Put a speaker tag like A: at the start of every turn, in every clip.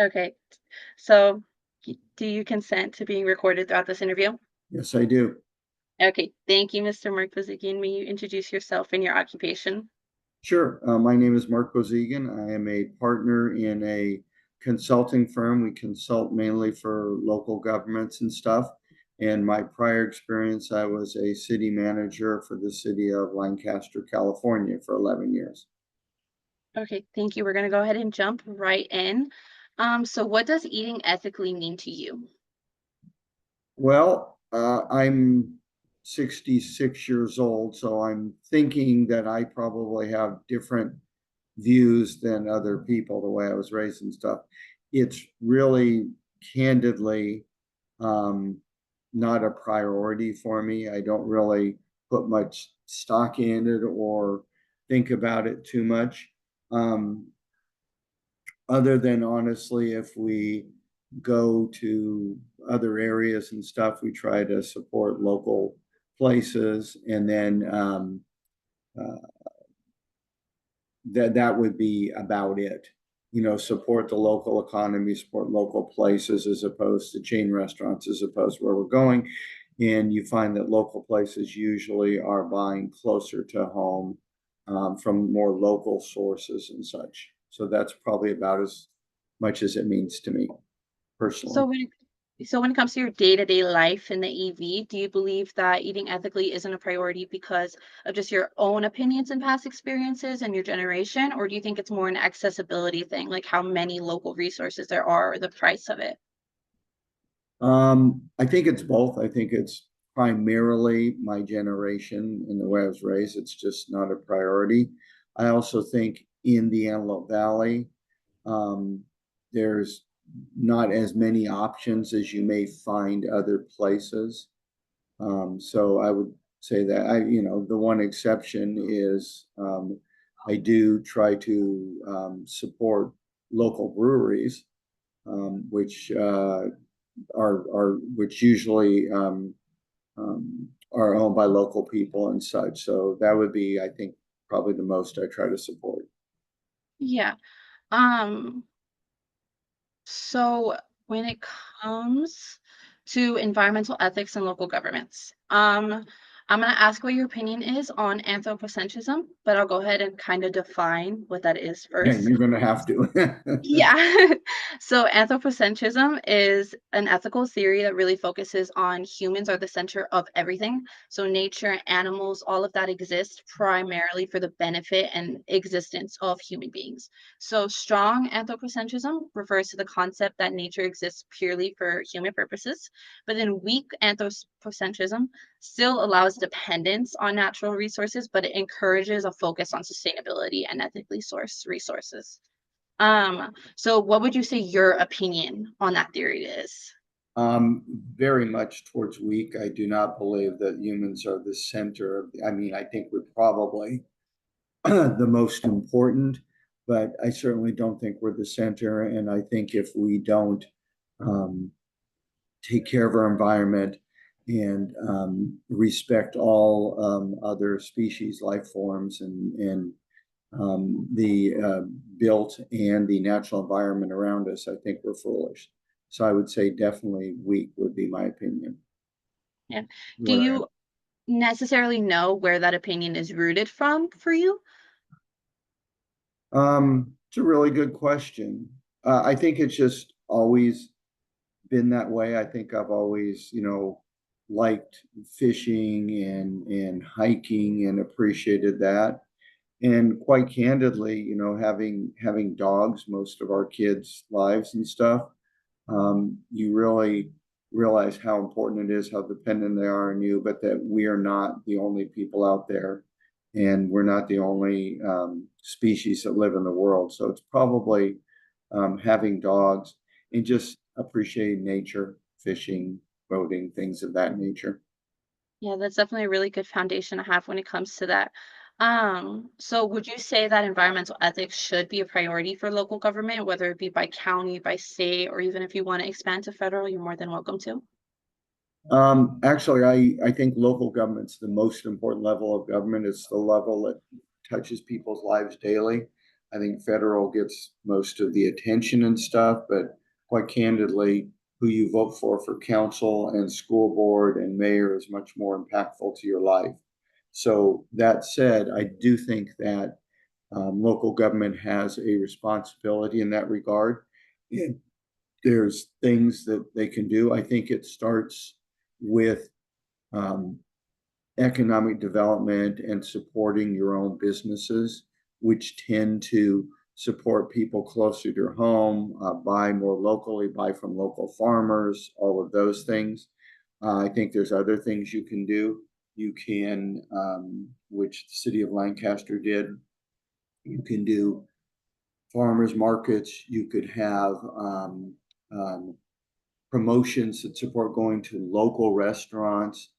A: Okay. So, do you consent to being recorded throughout this interview?
B: Yes, I do.
A: Okay. Thank you, Mr. Mark Bozigian. May you introduce yourself and your occupation?
B: Sure. My name is Mark Bozigian. I am a partner in a consulting firm. We consult mainly for local governments and stuff. And my prior experience, I was a city manager for the city of Lancaster, California for 11 years.
A: Okay. Thank you. We're going to go ahead and jump right in. So what does eating ethically mean to you?
B: Well, I'm 66 years old, so I'm thinking that I probably have different views than other people, the way I was raised and stuff. It's really candidly um, not a priority for me. I don't really put much stock in it or think about it too much. Um, Other than honestly, if we go to other areas and stuff, we try to support local places, and then uh, that would be about it. You know, support the local economy, support local places as opposed to chain restaurants, as opposed to where we're going. And you find that local places usually are buying closer to home from more local sources and such. So that's probably about as much as it means to me personally.
A: So when it comes to your day-to-day life in the EV, do you believe that eating ethically isn't a priority because of just your own opinions and past experiences and your generation, or do you think it's more an accessibility thing, like how many local resources there are or the price of it?
B: I think it's both. I think it's primarily my generation and the way I was raised. It's just not a priority. I also think in the Antelope Valley, um, there's not as many options as you may find other places. So I would say that the one exception is I do try to support local breweries, which which usually are owned by local people and such. So that would be, I think, probably the most I try to support.
A: Yeah. Um, so when it comes to environmental ethics and local governments, I'm going to ask what your opinion is on anthropocentrism, but I'll go ahead and kind of define what that is
B: Yeah,
A: first.
B: you're going to have to.
A: Yeah. So anthropocentrism is an ethical theory that really focuses on humans are the center of everything. So nature, animals, all of that exists primarily for the benefit and existence of human beings. So strong anthropocentrism refers to the concept that nature exists purely for human purposes, but then weak anthropocentrism still allows dependence on natural resources, but it encourages a focus on sustainability and ethically sourced resources. So what would you say your opinion on that theory is?
B: Um, Very much towards weak. I do not believe that humans are the center of, I mean, I think we're probably the most important, but I certainly don't think we're the center. And I think if we don't um, take care of our environment and respect all other species, life forms, and the built and the natural environment around us, I think we're foolish. So I would say definitely weak would be my opinion.
A: Yeah. Do
B: Where
A: you necessarily know where that opinion is rooted from for you?
B: it's a really good question. I think it's just always been that way. I think I've always, liked fishing and hiking and appreciated that. And quite candidly, having dogs most of our kids' lives and stuff, you really realize how important it is, how dependent they are on you, but that we are not the only people out there, and we're not the only species that live in the world. So it's probably having dogs and just appreciating nature, fishing, boating, things of that nature.
A: Yeah, that's definitely a really good foundation to have when it comes to that. So would you say that environmental ethics should be a priority for local government, whether it be by county, by state, or even if you want to expand to federal, you're more than welcome to?
B: Actually, I think local government's the most important level of government. It's the level that touches people's lives daily. I think federal gets most of the attention and stuff, but quite candidly, who you vote for council and school board and mayor is much more impactful to your life. So that said, I do think that local government has a responsibility in that regard. And there's things that they can do. I think it starts with um, economic development and supporting your own businesses, which tend to support people closer to home, buy more locally, buy from local farmers, all of those things. I think there's other things you can do. You can, which the city of Lancaster did, you can do farmers markets. You could have um, promotions that support going to local restaurants.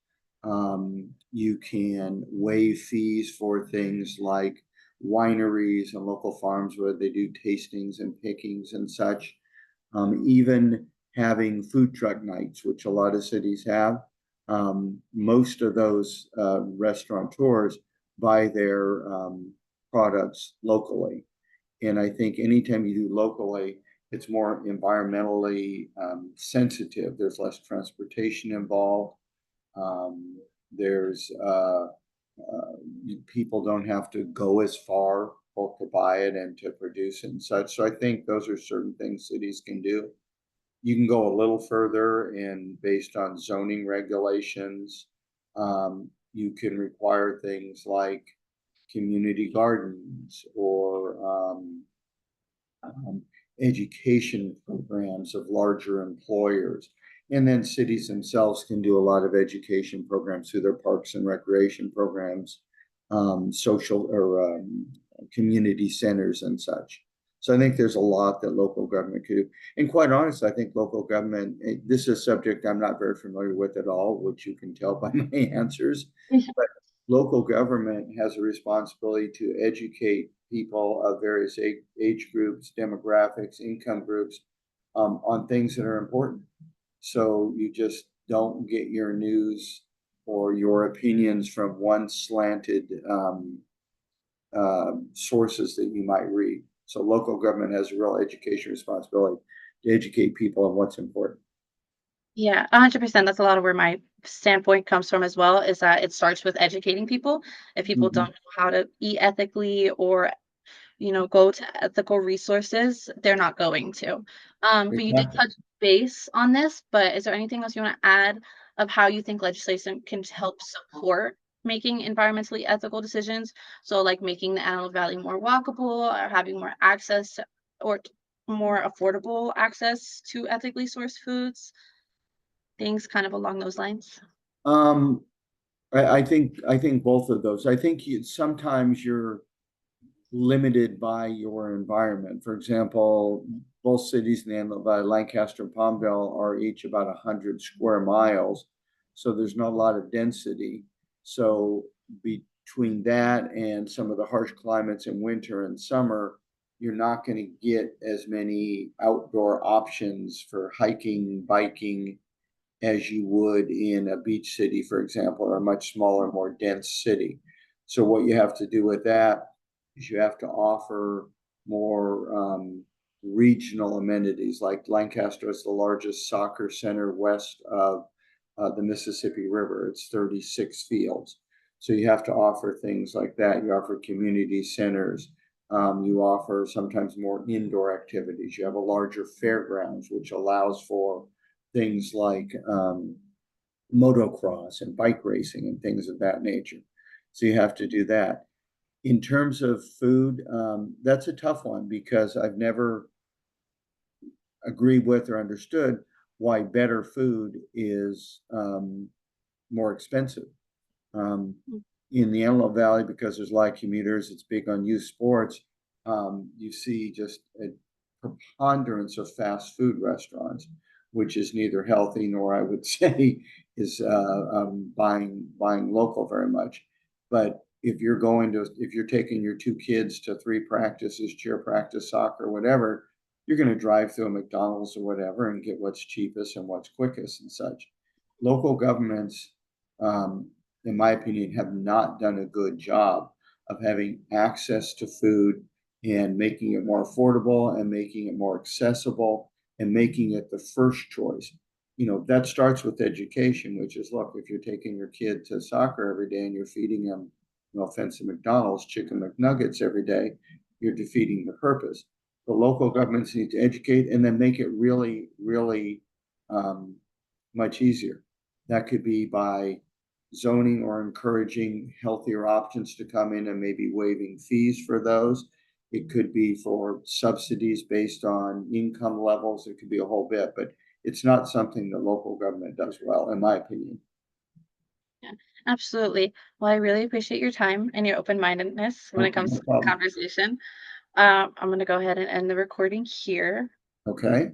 B: You can waive fees for things like wineries and local farms where they do tastings and pickings and such. Even having food truck nights, which a lot of cities have. Most of those restaurateurs buy their products locally. And I think anytime you do locally, it's more environmentally sensitive. There's less transportation involved. Um, there's people don't have to go as far both to buy it and to produce it and such. So I think those are certain things cities can do. You can go a little further and based on zoning regulations, you can require things like community gardens or um, education programs of larger employers. And then cities themselves can do a lot of education programs through their parks and recreation programs, social or community centers and such. So I think there's a lot that local government could do. And quite honestly, I think local government, this is a subject I'm not very familiar with at all, which you can tell by my answers. But local government has a responsibility to educate people of various age groups, demographics, income groups on things that are important. So you just don't get your news or your opinions from one slanted sources that you might read. So local government has a real education responsibility to educate people on what's important.
A: Yeah, 100%. That's a lot of where my standpoint comes from as well, is that it starts with educating people. If people don't
B: Mhm.
A: know how to eat ethically or go to ethical resources, they're not going to. But you did
B: Exactly.
A: touch base on this, but is there anything else you want to add of how you think legislation can help support making environmentally ethical decisions? So, like making the Antelope Valley more walkable or having more access more affordable access to ethically sourced foods, things kind of along those lines.
B: Um, I think both of those. I think sometimes you're limited by your environment. For example, both cities in the Antelope Valley, Lancaster and Palmdale, are each about 100 square miles. So there's not a lot of density. So between that and some of the harsh climates in winter and summer, you're not going to get as many outdoor options for hiking, biking, as you would in a beach city, for example, or a much smaller, more dense city. So what you have to do with that is you have to offer more regional amenities. Like Lancaster is the largest soccer center west of the Mississippi River. It's 36 fields. So you have to offer things like that. You offer community centers. You offer sometimes more indoor activities. You have a larger fairgrounds, which allows for things like motocross and bike racing and things of that nature. So you have to do that. In terms of food, that's a tough one because I've never agreed with or understood why better food is more expensive. Um,
A: Mm.
B: in the Antelope Valley, because there's a lot of commuters, it's big on youth sports. You see just a preponderance of fast food restaurants, which is neither healthy nor I would say is buying local very much. But if you're taking your two kids to three practices, cheer practice, soccer, whatever, you're going to drive through a McDonald's or whatever and get what's cheapest and what's quickest and such. Local governments, um, in my opinion, have not done a good job of having access to food and making it more affordable and making it more accessible and making it the first choice. That starts with education, which is, look, if you're taking your kid to soccer every day and you're feeding them, no offense to McDonald's, chicken McNuggets every day, you're defeating the purpose. The local governments need to educate and then make it really, really um, much easier. That could be by zoning or encouraging healthier options to come in and maybe waiving fees for those. It could be for subsidies based on income levels. It could be a whole bit, but it's not something the local government does well, in my opinion.
A: Yeah, absolutely. Well, I really appreciate your time and your open-mindedness when it
B: Okay,
A: comes
B: no
A: to this
B: problem.
A: conversation. I'm going to go ahead and end the recording here.
B: Okay.